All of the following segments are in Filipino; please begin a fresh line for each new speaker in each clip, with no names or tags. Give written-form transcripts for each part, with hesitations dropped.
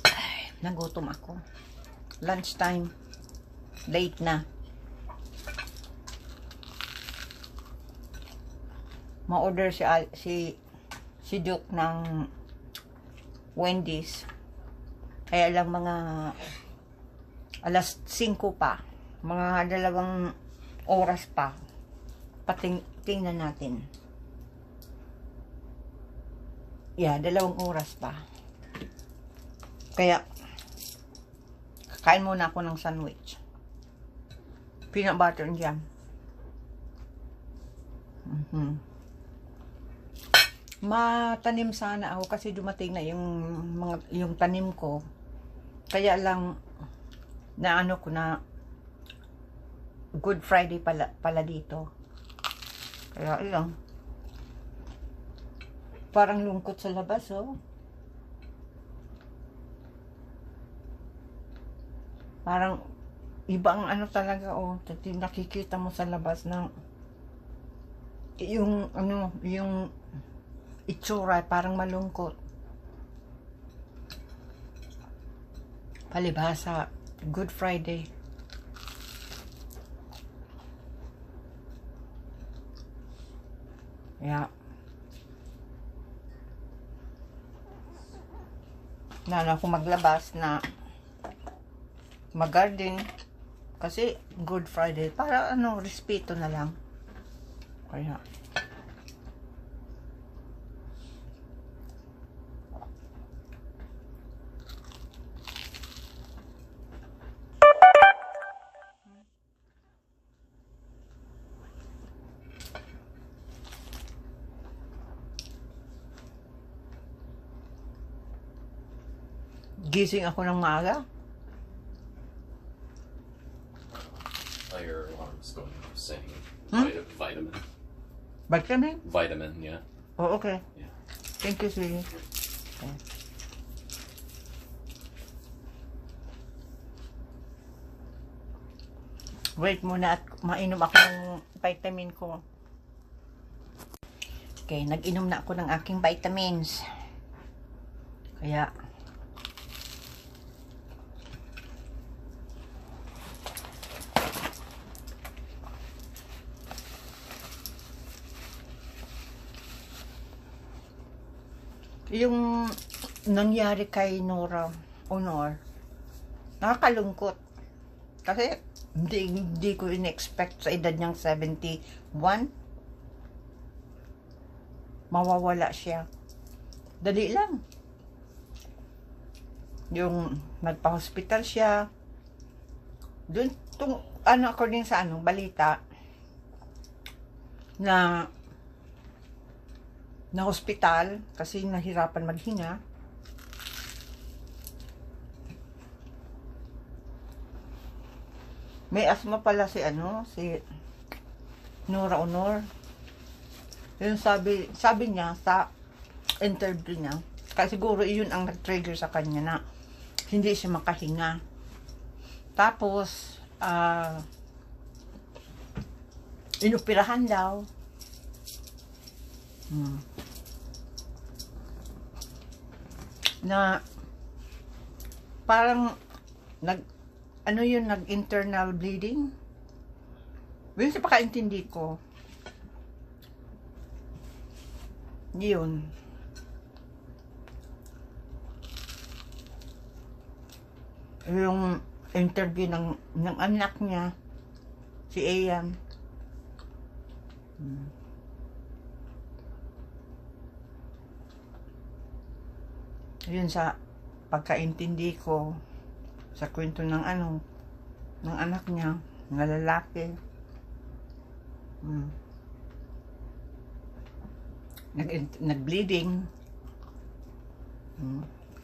Ay, nagutom ako. Lunchtime. Late na. Ma-order si Duke ng Wendy's. Kaya lang mga alas 5 pa. Mga 2 oras pa. Tingnan natin. Yeah, 2 oras pa. Kaya, kain muna ako ng sandwich. Peanut butter and jam. Matanim sana ako kasi dumating na yung tanim ko. Kaya lang, na ano ko na, Good Friday pala dito. Kaya lang, parang lungkot sa labas, oh. Parang, ibang ano talaga, oh. Nakikita mo sa labas na, yung itsura, parang malungkot. Palibhasa, Good Friday. Yeah. Na ako maglabas na mag-garden kasi Good Friday para ano, respeto na lang. Kaya gising ako ng maaga.
Your alarm's going off saying vitamin.
Vitamin?
Vitamin, yeah.
Oh, okay.
Yeah.
Thank you, sweetie. Okay. Wait muna at mainom ako ng vitamin ko. Okay, nag-inom na ako ng aking vitamins. Kaya yung nangyari kay Nora Honor, nakakalungkot. Kasi hindi ko in-expect sa edad niyang 71 mawawala siya. Dali lang. Yung nagpa-hospital siya. Doon, according sa balita, na hospital kasi nahirapan maghinga. May asthma pala si Nora Honor. Yung sabi niya sa interview niya, kasi siguro iyon ang nag-trigger sa kanya na hindi siya makahinga. Tapos inoperahan daw. Na parang nag-internal bleeding. Yun sa pakaintindi ko. Yun. Yung interview ng anak niya, si Ayan. Yun sa pagkaintindi ko sa kwento ng anak niya na lalaki. Nag-bleeding.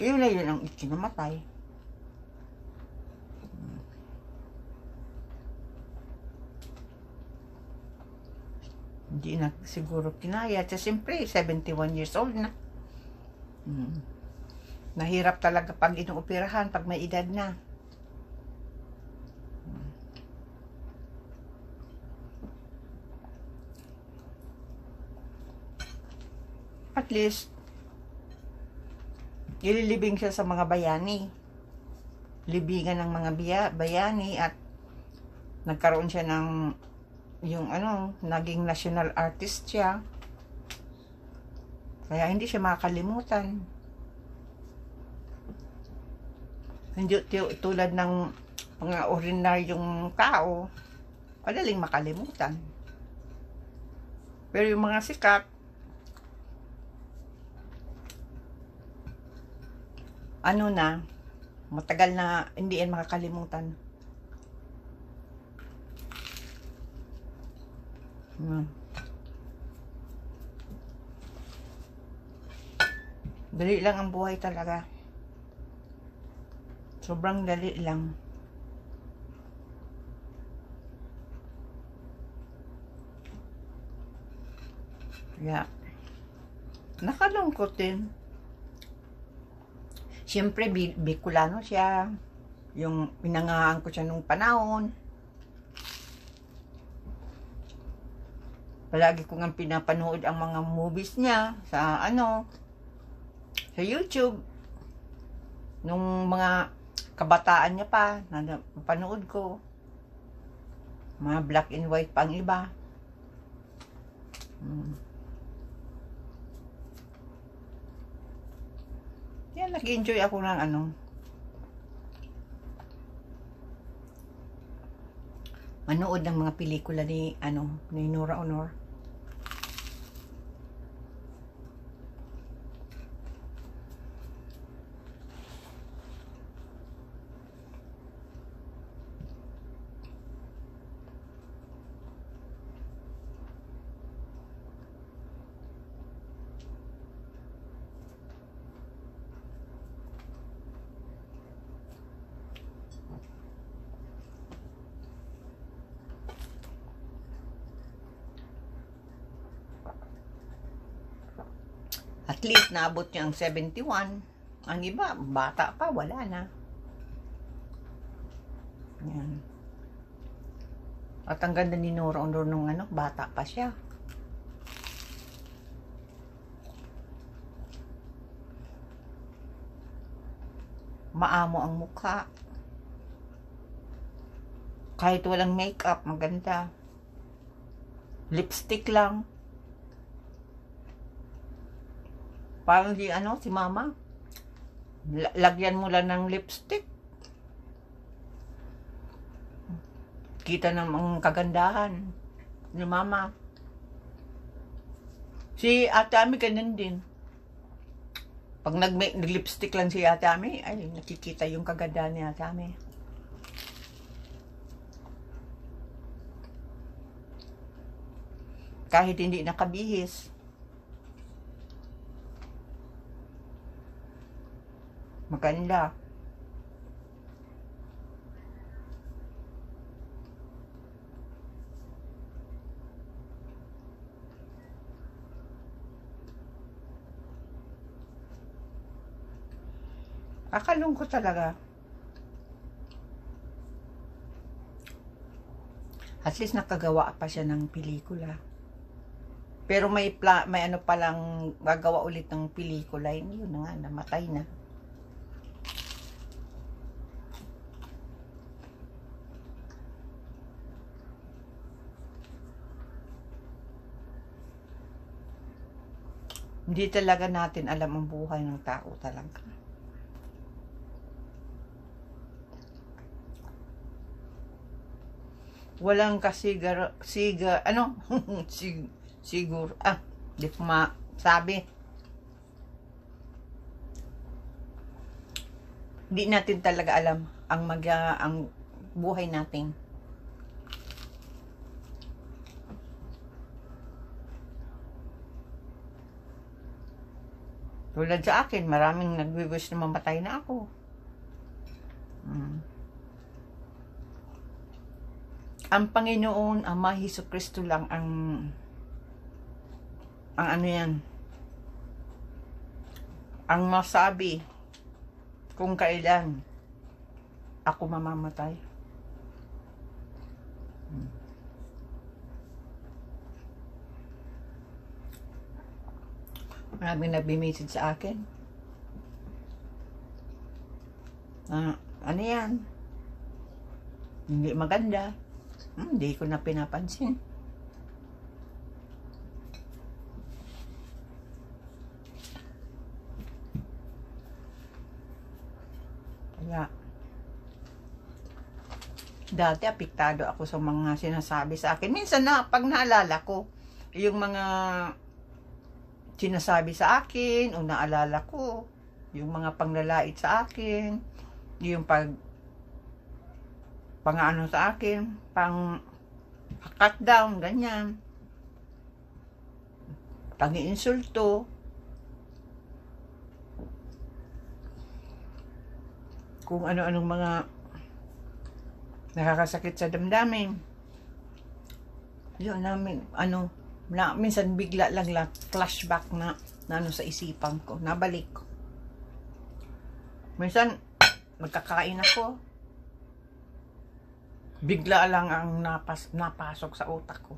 Yun na yun ang ikinamatay. Hindi na siguro kinaya. Kasi siyempre 71 years old na. Nahirap talaga pag inuoperahan pag may edad na. At least, ililibing siya sa mga bayani. Libingan ng mga bayani at nagkaroon siya ng yung naging national artist siya. Kaya hindi siya makakalimutan. Hindi tulad ng mga ordinaryong tao, madaling makalimutan. Pero yung mga sikat, matagal na hindi yan makakalimutan. Dali lang ang buhay talaga. Sobrang dali lang. Kaya, nakalungkot din. Siyempre, Bicolano siya. Yung pinangahan ko siya nung panahon. Palagi ko nga pinapanood ang mga movies niya sa sa YouTube. Nung mga kabataan niya pa, napanood ko. Mga black and white pang iba. Yan, nag-enjoy ako ng manood ng mga pelikula ni Nora Honor. At least naabot niya ang 71. Ang iba, bata pa, wala na. Yan. At ang ganda ni Nora Honor nung bata pa siya. Maamo ang mukha. Kahit walang makeup, maganda. Lipstick lang. Parang si mama. Lagyan mo lang ng lipstick. Kita ng kagandahan ni mama. Si Ate Ami ganun din. Pag nag-lipstick lang si Ate Ami, ay nakikita yung kagandahan ni Ate Ami. Kahit hindi nakabihis. Maganda. Akalungkot talaga. At least nakagawa pa siya ng pelikula. Pero may palang gagawa ulit ng pelikula. Yun na nga, namatay na. Hindi talaga natin alam ang buhay ng tao talaga. Walang siguro, di ko masabi. Hindi natin talaga alam ang buhay natin. Tulad sa akin, maraming nagwi-wish na mamatay na ako. Ang Panginoon, Ama Hesukristo lang ang ang masabi kung kailan ako mamamatay. Maraming nagbi-message sa akin. Ano yan? Hindi maganda. Hindi ko na pinapansin. Kaya, dati apektado ako sa mga sinasabi sa akin. Minsan na, pag naalala ko, yung mga sinasabi sa akin, o naalala ko, yung mga panglalait sa akin, yung pang-ano sa akin, cut down, ganyan. Pang-iinsulto. Kung ano-anong mga nakakasakit sa damdamin. Yun namin, minsan bigla lang flashback na ano sa isipan ko, nabalik ko. Minsan, magkakain ako. Bigla lang ang napasok sa utak ko.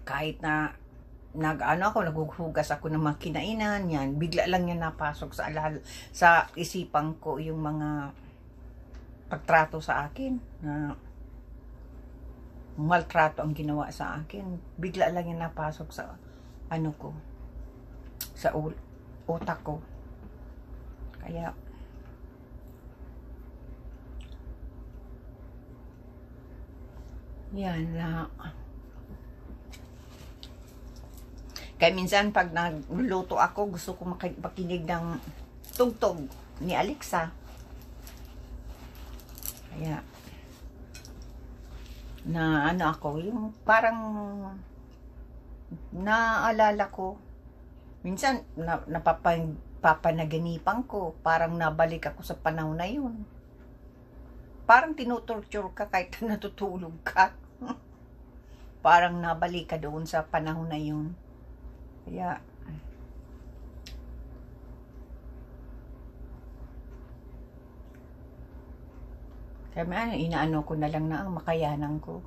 Kahit na naghuhugas ako ng mga kinainan, yan, bigla lang yan napasok sa isipan ko yung mga pagtrato sa akin, na maltrato ang ginawa sa akin. Bigla lang yan napasok sa sa utak ko. Kaya yan na. Kaya minsan pag nagluto ako, gusto ko makinig ng tugtog ni Alexa. Kaya na ako, yung parang naalala ko. Minsan papanaganipan ko, parang nabalik ako sa panahon na yun. Parang tinutorture ka kahit natutulog ka. Parang nabalik ka doon sa panahon na yun. Kaya inaano ko na lang na ang makayanan ko.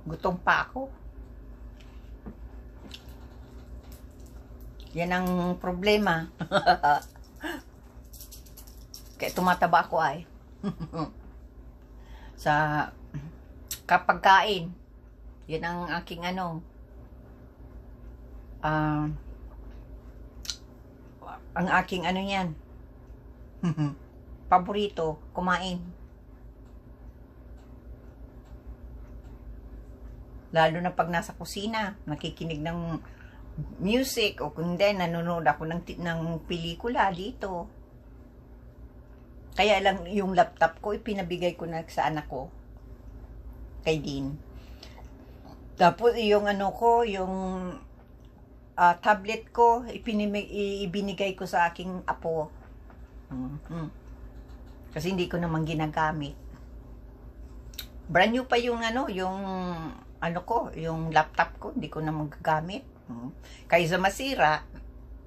Gutom pa ako. Yan ang problema. Kaya tumataba ako ay. Sa kapag kain. Yan ang aking ang aking yan. Paborito, kumain. Lalo na pag nasa kusina, nakikinig ng music, o kundi nanonood ako ng pelikula dito. Kaya lang yung laptop ko, ipinabigay ko na sa anak ko, kay Dean. Tapos yung yung tablet ko, ibinigay ko sa aking apo. Kasi hindi ko naman ginagamit. Brand new pa yung yung laptop ko, hindi ko na magagamit. Kaysa masira,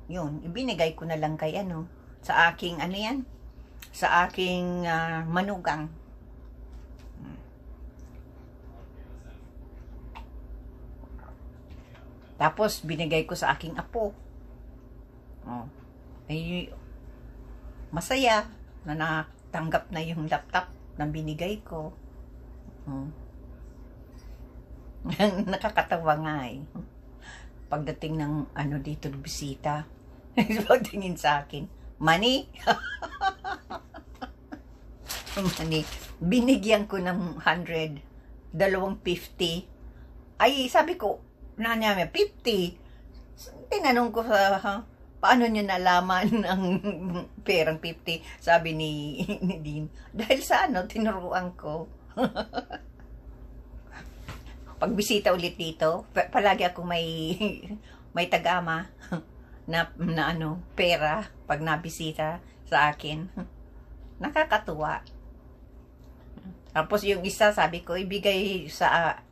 yun, ibinigay ko na lang kay sa aking sa aking manugang. Tapos binigay ko sa aking apo. Ay masaya na natanggap na yung laptop na binigay ko. Nakakatawa nga eh. Pagdating ng dito bisita, pagtingin sa akin, money. Money. Binigyan ko ng 100, 250. Ay, sabi ko, niya 50. Tinanong ko paano niyo nalaman ang perang 50? Sabi ni Dean, dahil sa tinuruan ko. Pagbisita ulit dito, palagi ako may tagama na pera pag nabisita sa akin. Nakakatuwa. Tapos yung isa, sabi ko, ibigay sa